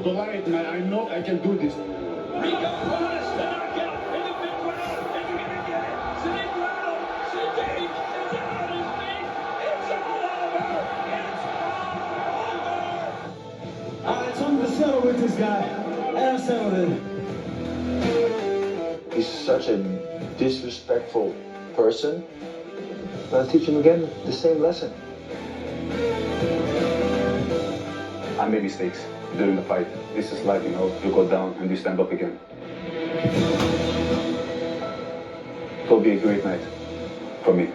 the light, and I know I can do this. Rico wants to knock out in the fifth round. Is he gonna get it? Sadik round. Sadik is out on his feet. It's all over. It's all over. I told him to settle with this guy, and I settled it. He's such a disrespectful person. But I'll teach him again the same lesson. I made mistakes during the fight. This is life, you know. You go down and you stand up again. It will be a great night for me.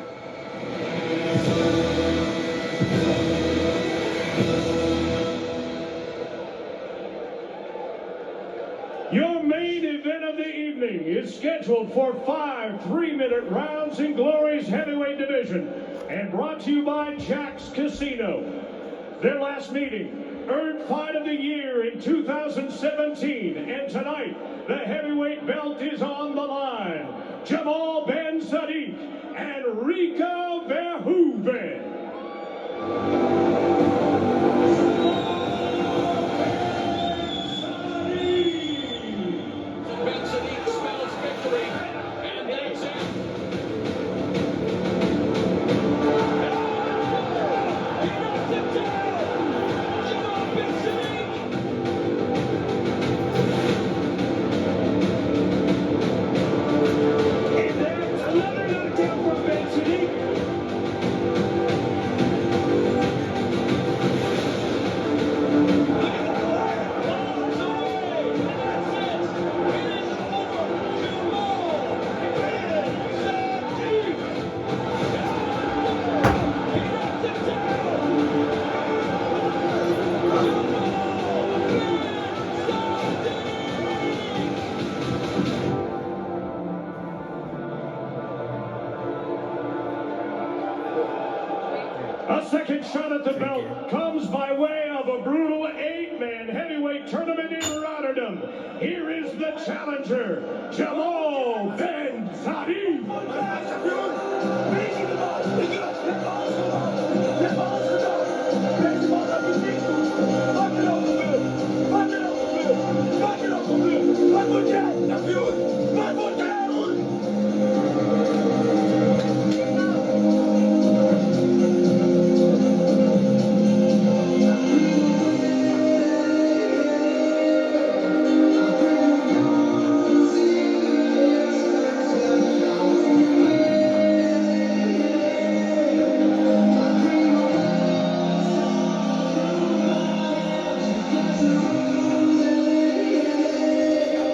Your main event of the evening is scheduled for 5 3-minute rounds in Glory's heavyweight division and brought to you by Jack's Casino. Their last meeting earned Fight of the Year in 2017, and tonight the heavyweight belt is on the line. Jamal Ben Sadik and Rico Verhoeven. Ben Sadik smells victory, and that's it. He knocks it down. Jamal Ben Sadik. And there's another knockdown from Ben Sadik. A second shot at the belt comes by way of a brutal 8-man heavyweight tournament in Rotterdam. Here is the challenger, Jamal Ben Sadik.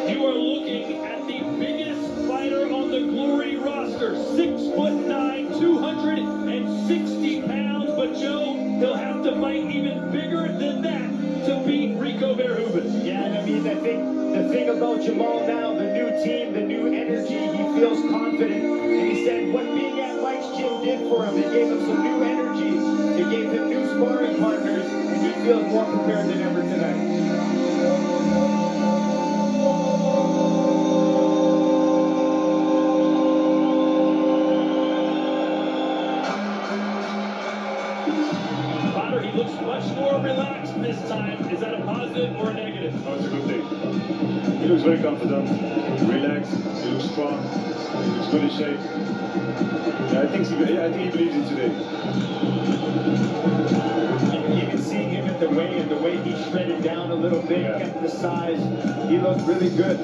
You are looking at the biggest fighter on the Glory roster. 6'9", 260 pounds. But Joe, he'll have to fight even bigger than that to beat Rico Verhoeven. Yeah, and I mean, I think the thing about Jamal now, the new team, the new energy, he feels confident. And he said what being at Mike's gym did for him, it gave him some new energy. It gave him new sparring partners, and he feels more prepared than ever tonight. Potter, he looks much more relaxed this time. Is that a positive or a negative? Oh, it's a good thing. He looks very confident, relaxed, he looks strong, he looks good in shape. Yeah, I think he believes in today. Even seeing him at the weigh, and the way he shredded down a little bit, kept the size, he looked really good.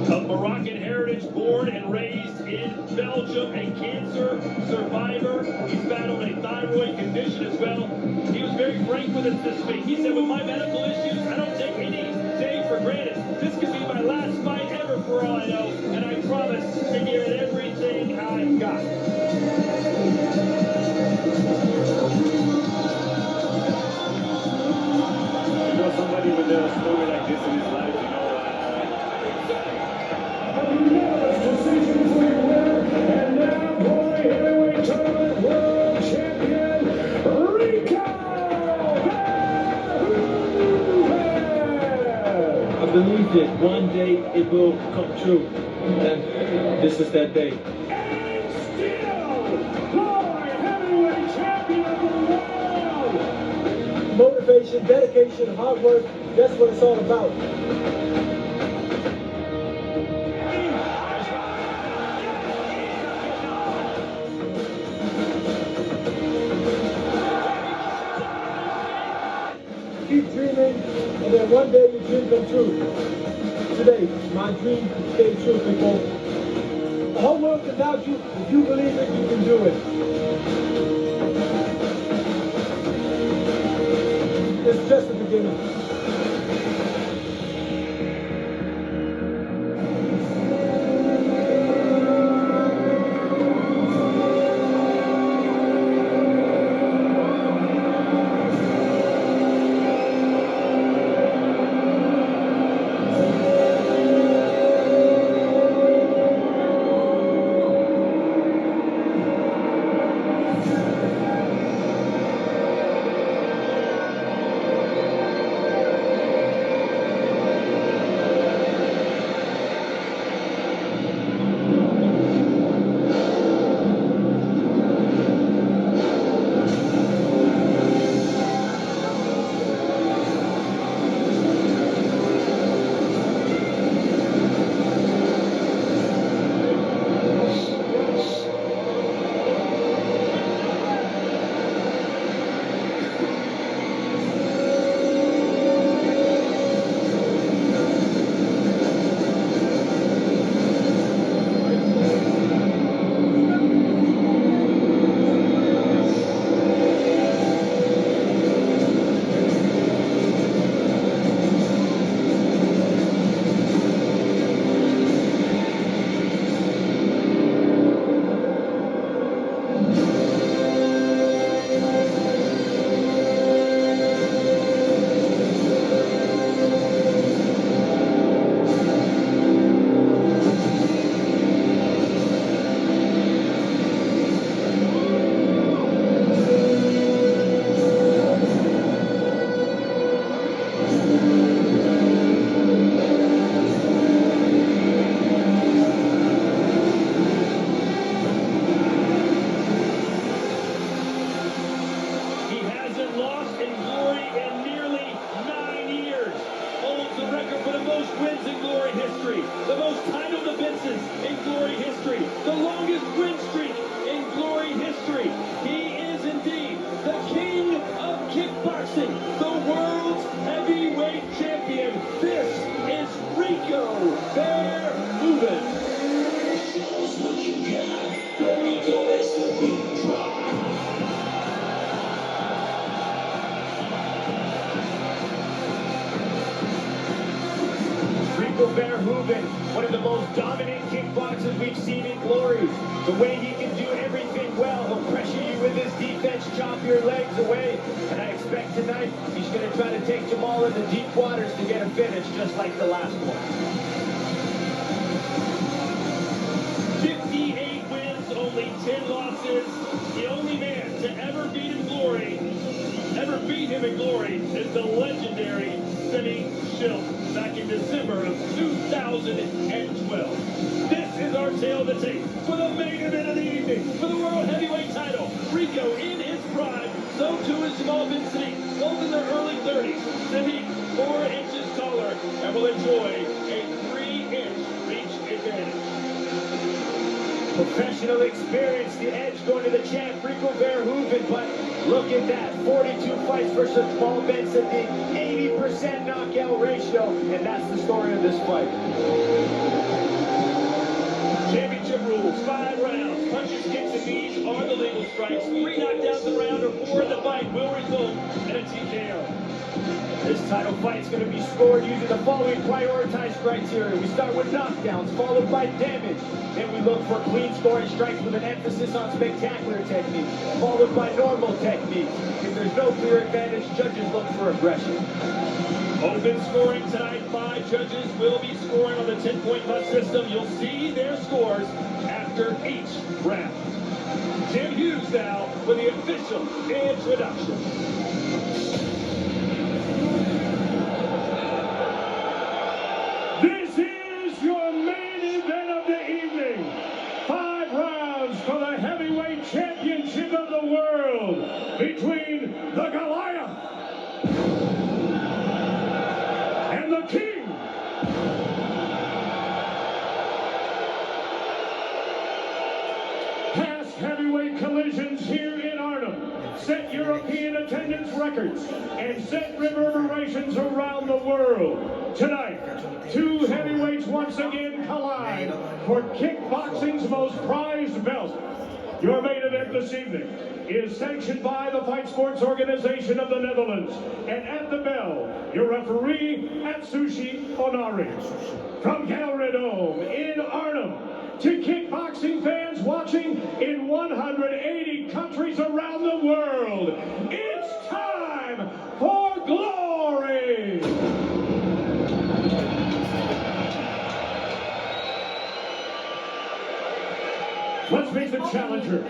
Of Moroccan heritage, born and raised in Belgium, a cancer survivor. He's battled a thyroid condition as well. He was very frank with us this week. He said, with my medical issues, I don't take any day for granted. This could be my last fight ever for all I know, and I promise to give it everything I've got. You know, somebody with a story like this in his life, you know, Decision for your winner, and now Glory Heavyweight Tournament World Champion, Rico Verhoeven. I believe that one day it will come true, and this is that day. And still, Glory Heavyweight Champion of the world. Motivation dedication, hard work. That's what it's all about. Keep dreaming, and then one day your dream come true. Today, my dream came true, people. The whole world can doubt you. If you believe it, you can do it. It's just the beginning. The most title defenses in Glory history. The longest win streak in Glory history. He is indeed the king of kickboxing, the world's heavyweight champion. This is Rico Verhoeven. Rico Verhoeven, one of the most dominant kickboxers we've seen in Glory. The way he can do everything well, he'll pressure you with his defense, chop your legs away. And I expect tonight he's going to try to take Jamal into deep waters to get a finish, just like the last one. 58 wins, only 10 losses. The only man to ever beat him in Glory, is the legendary Sadik back in December of 2012. This is our tale of the tape for the main event of the evening for the World Heavyweight title. Rico in his prime, so too is Jamal Sadik, both in their early 30s. Sadik 4 inches taller and will enjoy a 3-inch reach advantage. Professional experience, the edge going to the champ, Rico Verhoeven, but look at that, 42 fights versus Jamal Sadik, 80% knockout ratio, and that's the story of this fight. Championship rules, 5 rounds, punches, kicks, and knees are the legal strikes. 3 knockdowns a round or 4 in the fight will result in a TKO. This title fight is going to be scored using the following prioritized criteria. We start with knockdowns, followed by damage. Then we look for clean scoring strikes with an emphasis on spectacular technique, followed by normal techniques. If there's no clear advantage, judges look for aggression. Open scoring tonight. 5 judges will be scoring on the 10-point must system. You'll see their scores after each round. Jim Hughes now with the official introduction. This is your main event of the evening. 5 rounds for the heavyweight championship of the world between the Goliath set European attendance records and set reverberations around the world. Tonight, two heavyweights once again collide for kickboxing's most prized belt. Your main event this evening is sanctioned by the Fight Sports Organization of the Netherlands. And at the bell, your referee, Atsushi Onari. From Gelredome in Arnhem to kickboxing fans watching in 180 countries around the world, it's time for glory! Let's meet the challenger.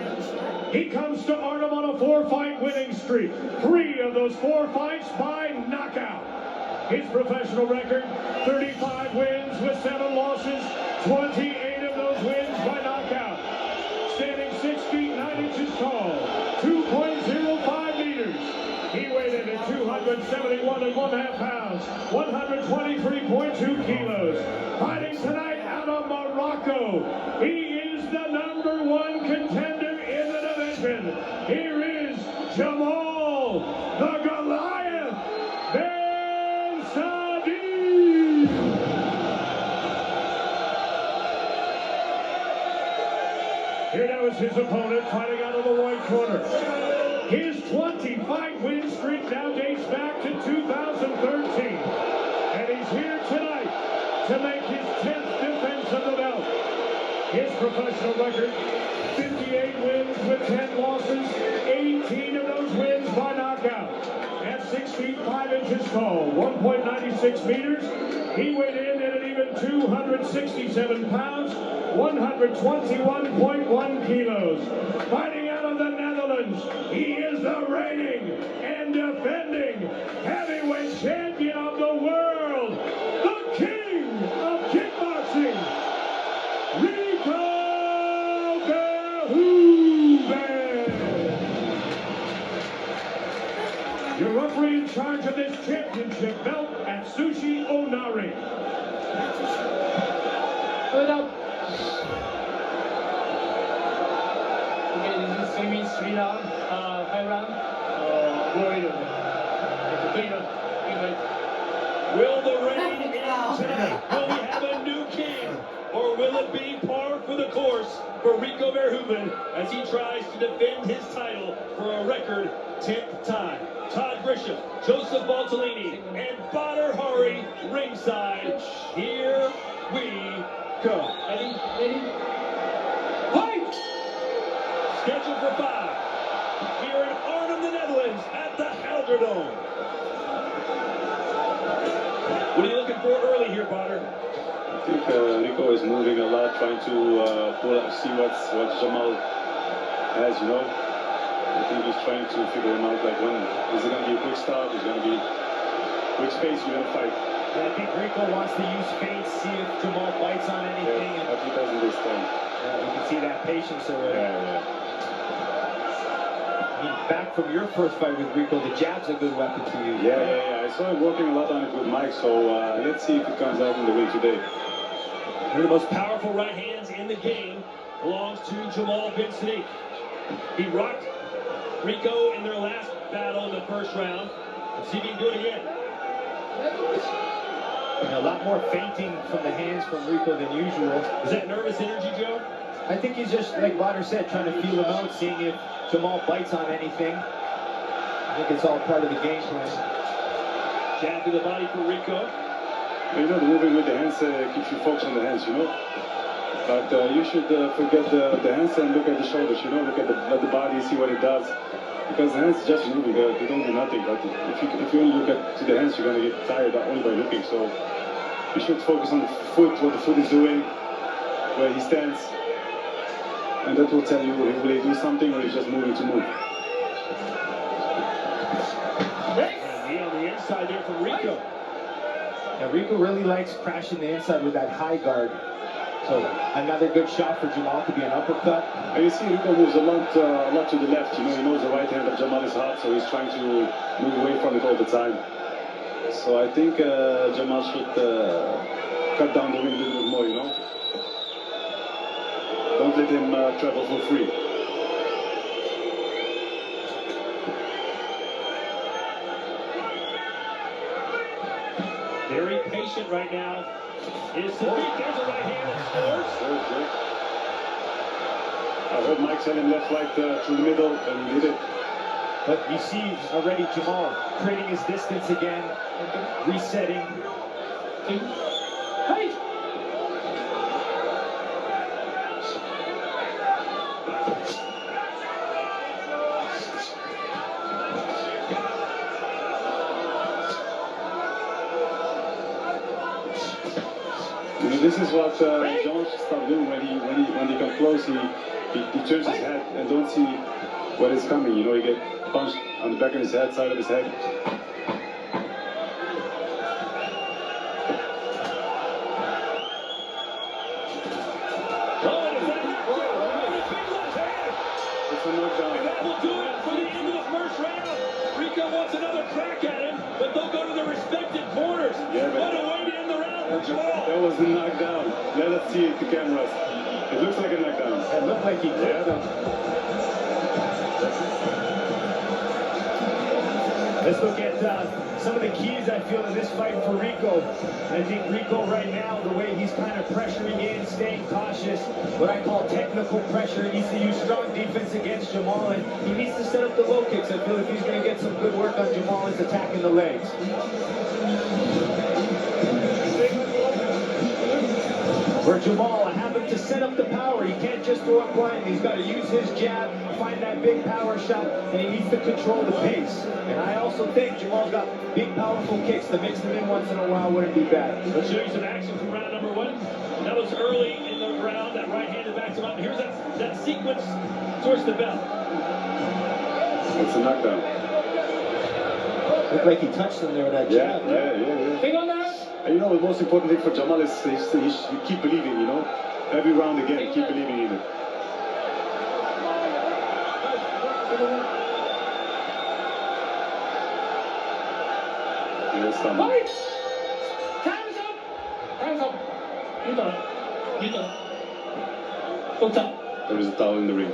He comes to Arnhem on a 4-fight winning streak. 3 of those 4 fights by knockout. His professional record, 35 wins with 7 losses, 28 of those wins by knockout. Standing 6 feet 9 inches tall, 2.05 meters. He weighed in at 271.5 pounds, 123.2 kilos. Fighting tonight out of Morocco. He is the #1 contender in the division. Here is Jamal, the Goliath, Ben Sadik. Here now is his opponent fighting out of the white corner. His 20-fight win streak now dates back to 2013. And he's here tonight to make his 10th defense of the belt. His professional record, 58 wins with 10 losses, 18 of those wins by knockout. At 6 feet 5 inches tall, 1.96 meters, he weighed in at an even 267 pounds, 121.1 kilos. Fighting out of the Netherlands, he is the reigning and defending heavyweight champion of the world, the king of kickboxing, Rico Verhoeven. Your referee in charge of this championship belt, Atsushi Onari. Put up. Okay, this is semi 3 round, 5 round. Glory to it's a big one. Will the reign end tonight? Will we have a new king? Or will it be par for the course for Rico Verhoeven as he tries to defend his title for a record 10th time? Todd Grisham, Joseph Baltellini, and Badr Hari ringside. Here we go. Ready? Fight! Scheduled for 5. Here in Arnhem, the Netherlands, at the Gelredome. What are you looking for early here, Badr? I think Rico is moving a lot, trying to see what Jamal has, you know. I think he's trying to figure him out, like when is it going to be a quick start, is it going to be which pace you're going to fight. Yeah, I think Rico wants to use feints, see if Jamal bites on anything. Yeah, but he doesn't this time. You can see that patience already. Yeah. I mean, back from your first fight with Rico, the jab's a good weapon to use. Yeah. I saw him working a lot on it with Mike, so let's see if it comes out in the ring today. One of the most powerful right hands in the game belongs to Jamal bin Sadik. He rocked Rico in their last battle in the first round. Let's see if he can do it again. A lot more feinting from the hands from Rico than usual. Is that nervous energy, Joe? I think he's just, like Badr said, trying to feel him out, seeing if Jamal bites on anything. I think it's all part of the game plan. Jab to the body for Rico. You know, the moving with the hands keeps you focused on the hands, you know. But you should forget the hands and look at the shoulders, you know. Look at the body, see what it does. Because the hands just moving, they don't do nothing. But if you only look to the hands, you're going to get tired only by looking. So you should focus on the foot, what the foot is doing, where he stands. And that will tell you, will he do something or he's just moving to move. And knee on the inside there from Rico. Yeah, Rico really likes crashing the inside with that high guard. So another good shot for Jamal could be an uppercut. And you see Rico moves a lot to the left. You know, he knows the right hand of Jamal is hot, so he's trying to move away from it all the time. So I think Jamal should cut down the ring a little bit more, you know. Don't let him travel for free. Very patient right now. Is Sadik. There's a right hand that scores. I heard Mike send him left, right through the middle, and he did it. But you see already Jamal creating his distance again, resetting. Hey! You know, this is what John should stop doing when he comes close. He turns his head and don't see what is coming. You know, he get punched on the back of his head, side of his head. It's a knockdown. And that will do it for the end of the first round. Rico wants another crack at him, but they'll go to their respective corners. Yeah, but what a way to end the round for Jamal. That was a knockdown. Let us see it, the cameras. It looks like a knockdown. It looked like he did. Let's look at some of the keys I feel in this fight for Rico. I think Rico right now, the way he's kind of pressuring in, staying cautious, what I call technical pressure. He needs to use strong defense against Jamal, and he needs to set up the low kicks. I feel if he's going to get some good work on Jamal, it's attacking the legs. For Jamal, I have him to set up the power. He can't just throw it blind. He's got to use his jab, find that big power shot, and he needs to control the pace. And I also think Jamal's got big, powerful kicks to mix them in once in a while wouldn't be bad. Let's show you some action from round number one. That was early in the round. That right hand backs him up. Here's that sequence towards the bell. It's a knockdown. Looked like he touched him there with that jab. Yeah. Thing on that? And you know, the most important thing for Jamal is he keep believing, you know? Every round again, keep believing in it. Yes, Fight! Time's up! Time's up! You done. What's up? There is a towel in the ring.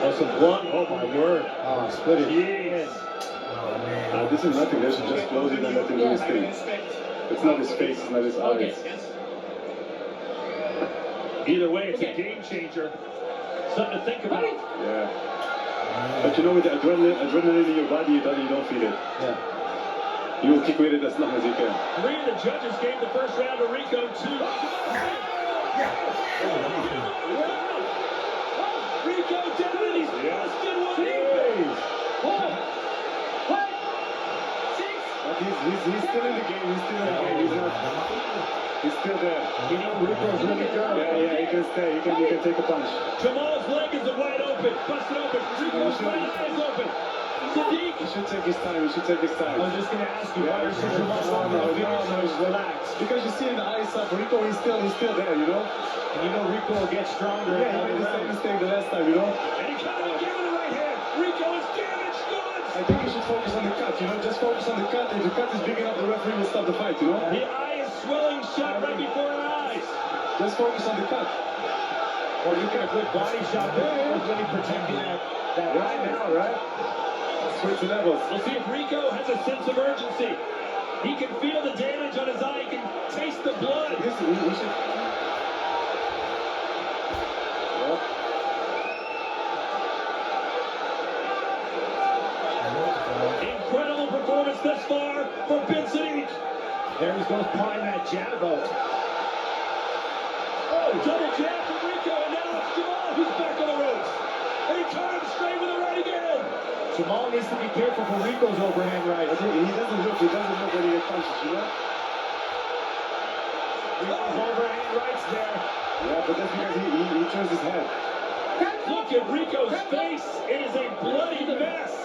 Oh, some blood. Oh, my word. Oh, split it. Yes. This is nothing. They should just close it and let him do his thing. It's not his face, it's not his eyes. Either way, it's a game changer. Something to think about. Yeah. But you know, with the adrenaline in your body, you don't feel it. Yeah. You will kick with it as long as you can. 3 of the judges gave the first round to Rico. 2. Rico down and he's busted one in. But he's still in the game. He's still there. You know, Rico's really good. Yeah, he can stay. He can take a punch. Jamal's leg is wide open, busted open. Rico's right eye is open. Sadiq. He should take his time. I was just going to ask you, why are Jamal relaxed? Because you see in the eyes of Rico, he's still there, you know? And you know Rico will get stronger. Yeah, he made the same mistake the last time, you know? And he cut him again with the right hand. Rico is damaged goods. I think you should focus on the cut, you know? Just focus on the cut. If the cut is big enough, the referee will stop the fight, you know? The eye is swelling shut right before our eyes. Just focus on the cut. Or you get a good body shot. Really protecting that eye now, right? Switch levels. We'll see if Rico has a sense of urgency. He can feel the damage on his eye. He can taste the blood. Listen, we should... Incredible performance thus far for Ben Sadik. There he goes pawing that jab out. Oh, double jab from Rico, and now it's Jamal who's back on the ropes. And he caught him straight with the right again. Jamal needs to be careful for Rico's overhand right. He doesn't look when he gets punches, you know? Rico's overhand rights there. Yeah, but that's because he turns his head. Look at Rico's face. It is a bloody mess.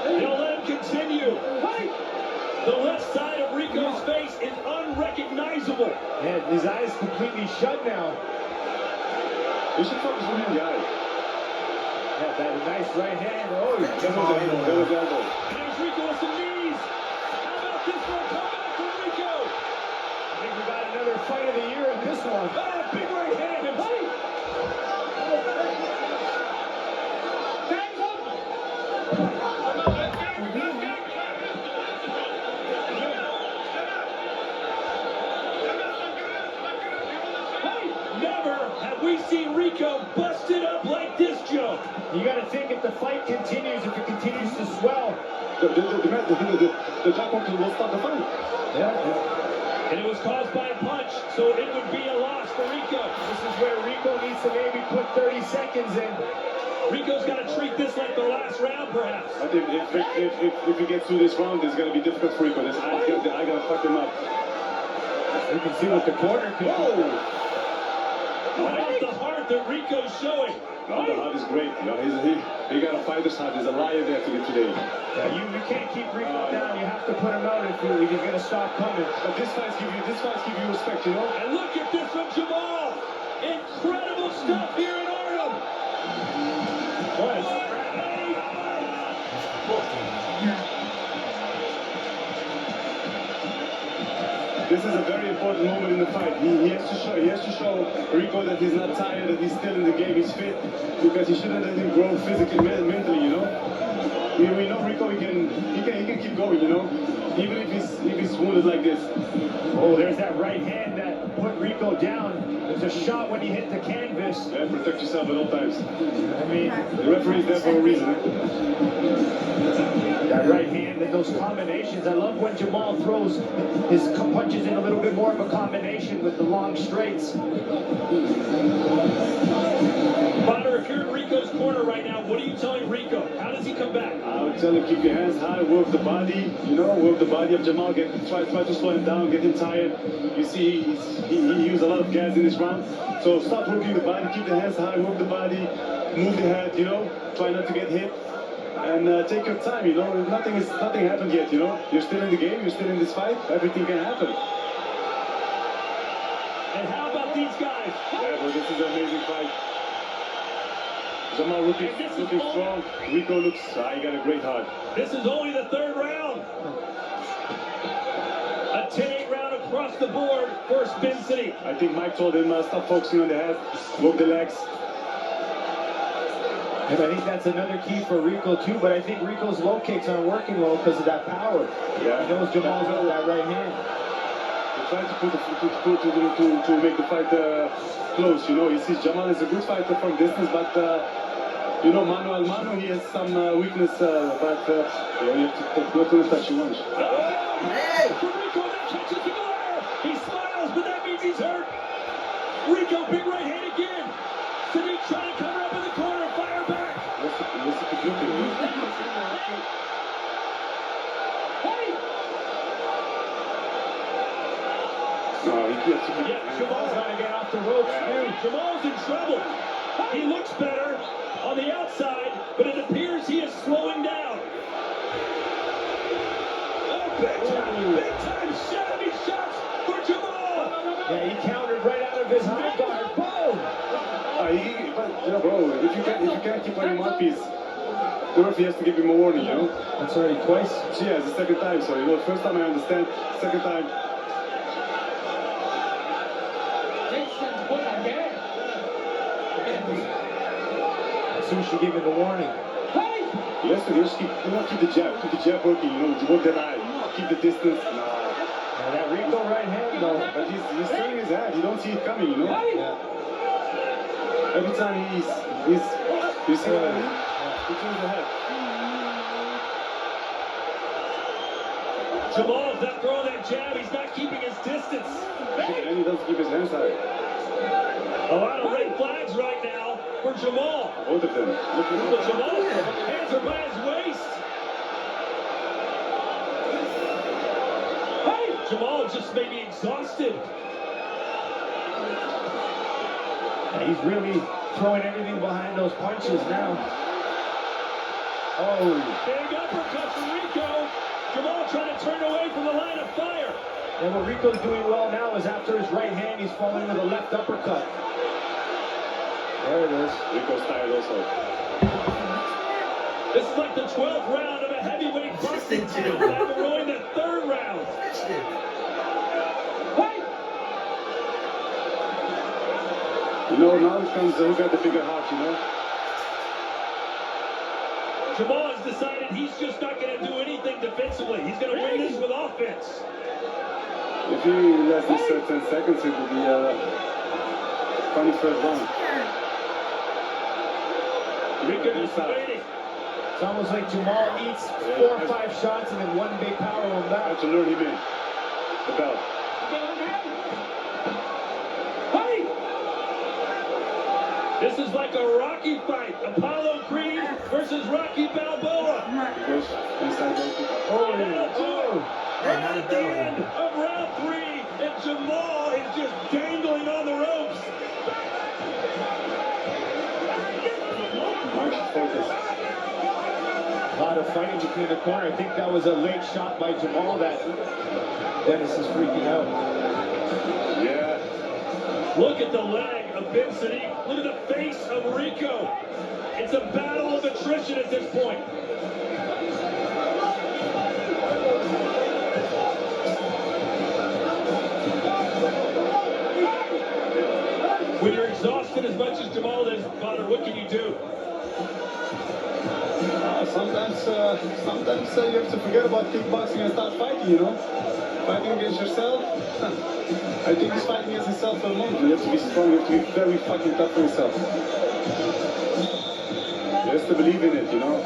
They'll let him continue. The left side of Rico's face is unrecognizable. Yeah, his eyes completely shut now. You should focus on the eye. Yeah, that nice right hand. Oh, That was the elbow. That was the elbow. And there's Rico with some knees. How about this for a comeback from Rico? I think we got another fight of the year in this one. Oh, big right hand. Never have we seen Rico busted up like this, Joe. You got to think if the fight continues, if it continues to swell. The jackpot will start the fight. Yeah. And it was caused by a punch, so it would be a loss for Rico. This is where Rico needs to maybe put 30 seconds in. Rico's got to treat this like the last round, perhaps. I think if he gets through this round, it's going to be difficult for Rico. I got to fuck him up. You can see what the corner can do. What about the heart that Rico's showing? No, the heart is great. You know, he got a fighter's heart. There's a lion there to get today. Yeah, you can't keep Rico down. You have to put him out if he's going to stop coming. But this fights give you respect, you know. And look at this from Jamal. Incredible stuff here in Arnhem. What? This is a very important moment in the fight. He has to show Rico that he's not tired, that he's still in the game, he's fit, because he shouldn't let him grow physically, mentally, you know. We know Rico, he can keep going, you know, even if he's wounded like this. Oh, there's that right hand that put Rico down. There's a shot when he hit the canvas. Yeah, protect yourself at all times. I mean, the referee's there for a reason. That right hand and those combinations. I love when Jamal throws his punches in a little bit more of a combination with the long straights. Potter, if you're in Rico's corner right now, what are you telling Rico? How does he come back? I would tell him keep your hands high, work the body, you know, work the body of Jamal, try to slow him down, get him tired. You see, he used a lot of gas in this round. So start working the body, keep the hands high, work the body, move the head, you know, try not to get hit. And take your time, you know, nothing happened yet, you know. You're still in the game, you're still in this fight, everything can happen. And how about these guys? Yeah, but this is an amazing fight. Jamal looking strong, Rico looks, he got a great heart. This is only the third round. A 10-8 round across the board for Spin City. I think Mike told him, stop focusing on the head, work the legs. And I think that's another key for Rico too, but I think Rico's low kicks aren't working well because of that power. Yeah. He knows Jamal's got that right hand. They're trying to make the fight close, you know. He sees Jamal is a good fighter from distance, but you know, mano, he has some weakness, but you have to touch you once. Hey! Rico that catches the glare. He smiles, but that means he's hurt. Rico, big right hand again. Sadik trying to cover up in the corner, fire back. Yeah, Jamal's got to get off the ropes too. Jamal's in trouble. He looks better on the outside, but it appears he is slowing down. Oh, big time shabby shots for Jamal. Yeah, he countered right out of his high guard. Boom! But, you know, bro, if you can't keep on your mouthpiece, the referee has to give him a warning, you know? That's already twice. Yeah, it's the second time, so, you know, first time I understand, second time. Soon she gave him the warning. He has to keep the jab working, you know, work that eye, keep the distance. Now that Rico right hand though. But he's turning his head, you don't see it coming, you know? Yeah. Every time you see what I mean? He turns the head. Jamal's not throwing that jab. He's not keeping his distance. And he doesn't keep his hands high. A lot of red flags right now for Jamal. Both of them. But Jamal's hands are by his waist. Jamal just may be exhausted. Yeah, he's really throwing everything behind those punches now. Oh. Big uppercut from Rico. Jamal trying to turn away from the line of fire. And what Rico's doing well now is after his right hand, he's falling with a left uppercut. There it is. Rico's tired also. This is like the 12th round of a heavyweight boxing title. Now we're going the 3rd round. You know, now it comes who got the bigger heart, you know? Jamal has decided he's just not going to do anything defensively. He's going to win this with offense. If he lets this 10 seconds, it will be a funny 3rd round. Rico is waiting. It's almost like Jamal eats 4 or 5 shots and then one big power on I that. have to lure him in. The belt. This is like a Rocky fight. Apollo Creed versus Rocky Balboa. He goes inside the Oh, right at the end of round 3, and Jamal is just dangling on the ropes. Mark should focus. A lot of fighting between the corner. I think that was a late shot by Jamal that Dennis is freaking out. Yeah. Look at the leg of Ben Sadik. Look at the face of Rico. It's a battle of attrition at this point. When you're exhausted as much as Jamal is, Father, what can you do? Sometimes you have to forget about kickboxing and start fighting, you know? Fighting against yourself. I think he's fighting against himself for a moment. You have to be strong, you have to be very fucking tough for yourself. You have to believe in it, you know?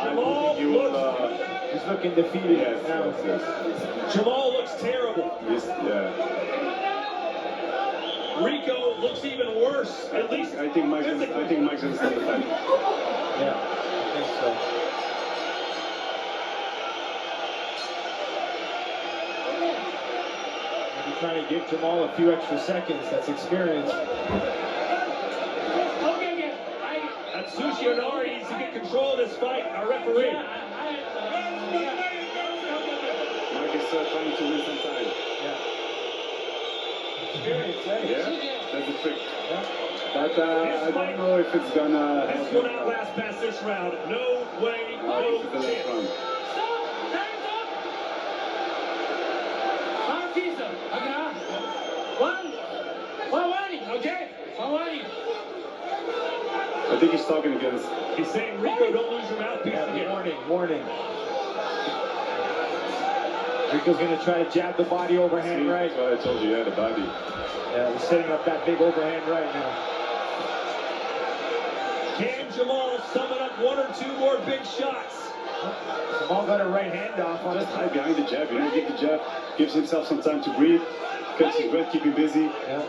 Jamal He's looking defeated now. Jamal looks terrible. Yeah. Rico looks even worse. At least I think Mike's gonna start the fight. Yeah, I think so. Maybe trying to give Jamal a few extra seconds. That's experience. Atsushi Onari needs to get control of this fight. Our referee. Mike is trying to win some time. Experience, eh? Yeah, that's the trick. Yeah. But I don't know if it's gonna This help will him. not last past this round. No way, This no is the last chance. round. I think he's talking against. He's saying, Rico, don't lose your mouthpiece again. Warning. Rico's going to try to jab the body overhand right. That's what I told you, yeah, the body. Yeah, he's setting up that big overhand right now. Can Jamal summon up 1 or 2 more big shots? Jamal got a right hand off on Just hide behind the jab, you know, get the jab, gives himself some time to breathe, catch his breath, keep him busy. Yeah.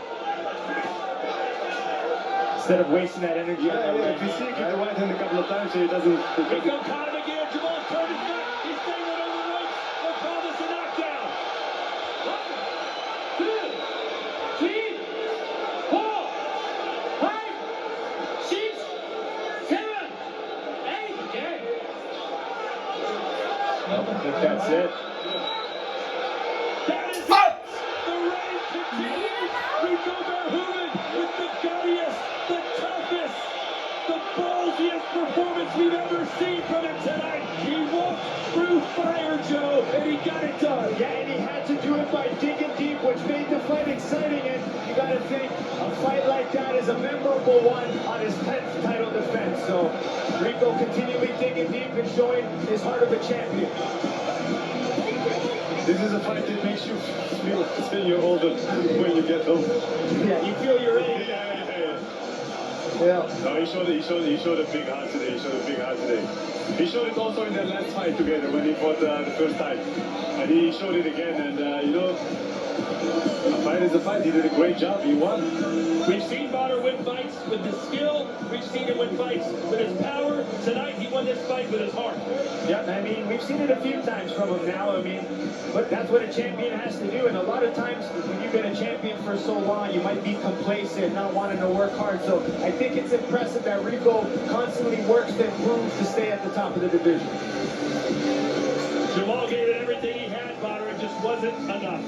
Instead of wasting that energy on that If you see, give the right hand a couple of times so he doesn't. Rico caught him again. Jamal turned his back. He's staying on the ropes. They'll call this a knockdown. 1, 2, 3, 4, 5, 6, 7, 8. Okay. I think that's it. That is it. The reign continues. Rico Verhoeven with the guttiest, the toughest, the ballsiest performance we've ever seen from him tonight. He walked through fire, Joe, and he got it done. Yeah, and he had to do it by digging deep, which made the fight exciting. And you got to think a fight like that is a memorable one on his 10th title defense. So Rico continually digging deep and showing his heart of a champion. This is a fight that makes you feel you're older when you get home. Yeah, you feel your age. Yeah. No, he showed a big heart today. He showed it also in their last fight together when he fought the first time. And he showed it again. And, you know, a fight is a fight. He did a great job. He won. We've seen Bonner win fights with his skill. We've seen him win fights with his power. Tonight, he won this fight with his heart. Yeah, I mean, we've seen it a few times from him now. I mean, but that's what a champion has to do. And a lot of times when you've been a champion for so long, you might be complacent, not wanting to work hard. So I think it's impressive that Rico constantly works to improve to stay at the top of the division. Jamal gave it everything he had, Bonner. It just wasn't enough.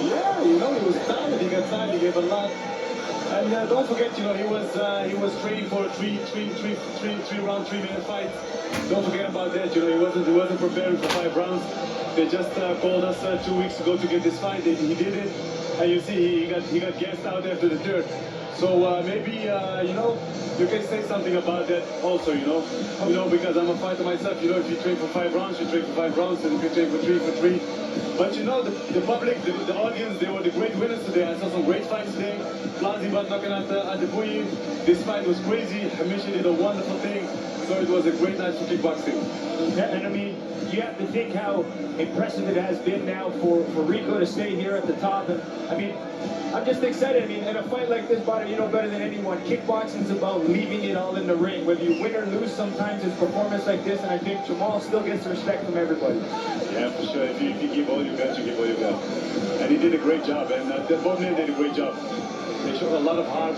Yeah, you know, he was tired. He got tired. He gave a lot. And don't forget, you know, he was training for a three round, 3-minute fight. Don't forget about that. You know, he wasn't preparing for 5 rounds. They just called us 2 weeks ago to get this fight. He did it, and you see he got gassed out after the third. So maybe you know, you can say something about that also. You know, because I'm a fighter myself. You know, if you train for 5 rounds, you train for 5 rounds, and if you train for 3. But you know, the public, the audience, they were the great winners today. I saw some great fights today. Plazibat knocking out the Buyi. This fight was crazy. Hamisha did a wonderful thing. So it was a great night for kickboxing. Yeah, and I mean, you have to think how impressive it has been now for Rico to stay here at the top. And I mean, I'm just excited. I mean, in a fight like this, Bada, you know better than anyone, kickboxing's about leaving it all in the ring. Whether you win or lose, sometimes it's performance like this, and I think Jamal still gets respect from everybody. Yeah, for sure. If you give all you got, you give all you got. And he did a great job, and both men did a great job. They showed a lot of heart,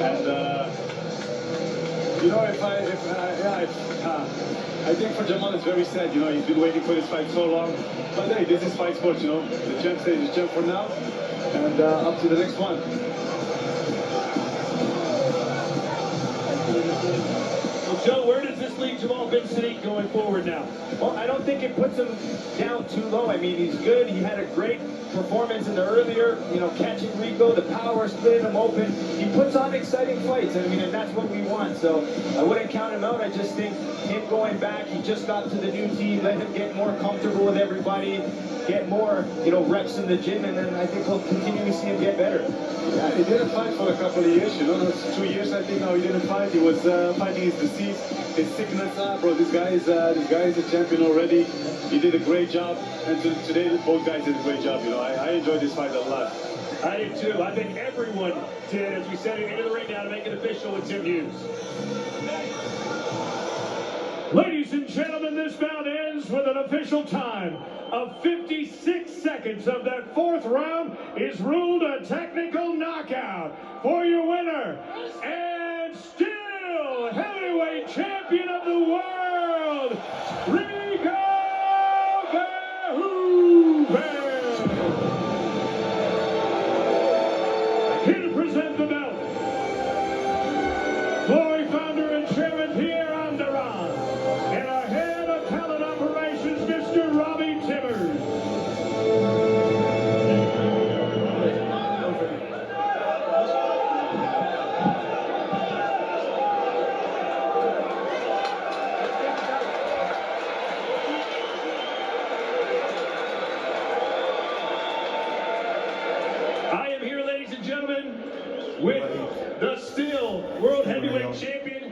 and you know, I think for Jamal it's very sad. You know, he's been waiting for this fight so long. But hey, this is fight sports. You know, the champ stays the champ for now, and up to the next one. Well, Joe, where does this leave Jamal bin Sadik going forward now? Well, I don't think it puts him down too low. I mean, he's good. He had a great performance in the earlier, you know, catching Rico, the power, splitting him open. He puts on exciting fights. I mean, and that's what we want. So I wouldn't count him out. I just think him going back, he just got to the new team, let him get more comfortable with everybody, get more, you know, reps in the gym, and then I think we'll continue to see him get better. Yeah, he didn't fight for a couple of years, you know, 2 years I think now he didn't fight. He was fighting his disease, his sickness. Bro, this guy is a champion already. He did a great job, and today both guys did a great job. You know, I enjoyed this fight a lot. I did too. I think everyone did as we send it into the ring now to make it official with Tim Hughes. Ladies and gentlemen, this bout ends with an official time of 56 seconds of that 4th round is ruled a technical knockout for your winner and still heavyweight champion of the world, Rico Verhoeven. Here to present the belt, Glory founder and chairman Pierre Anderon, and our head of talent operations, Mr. Robbie Timmers. I am here, ladies and gentlemen, with the still World Heavyweight Champion,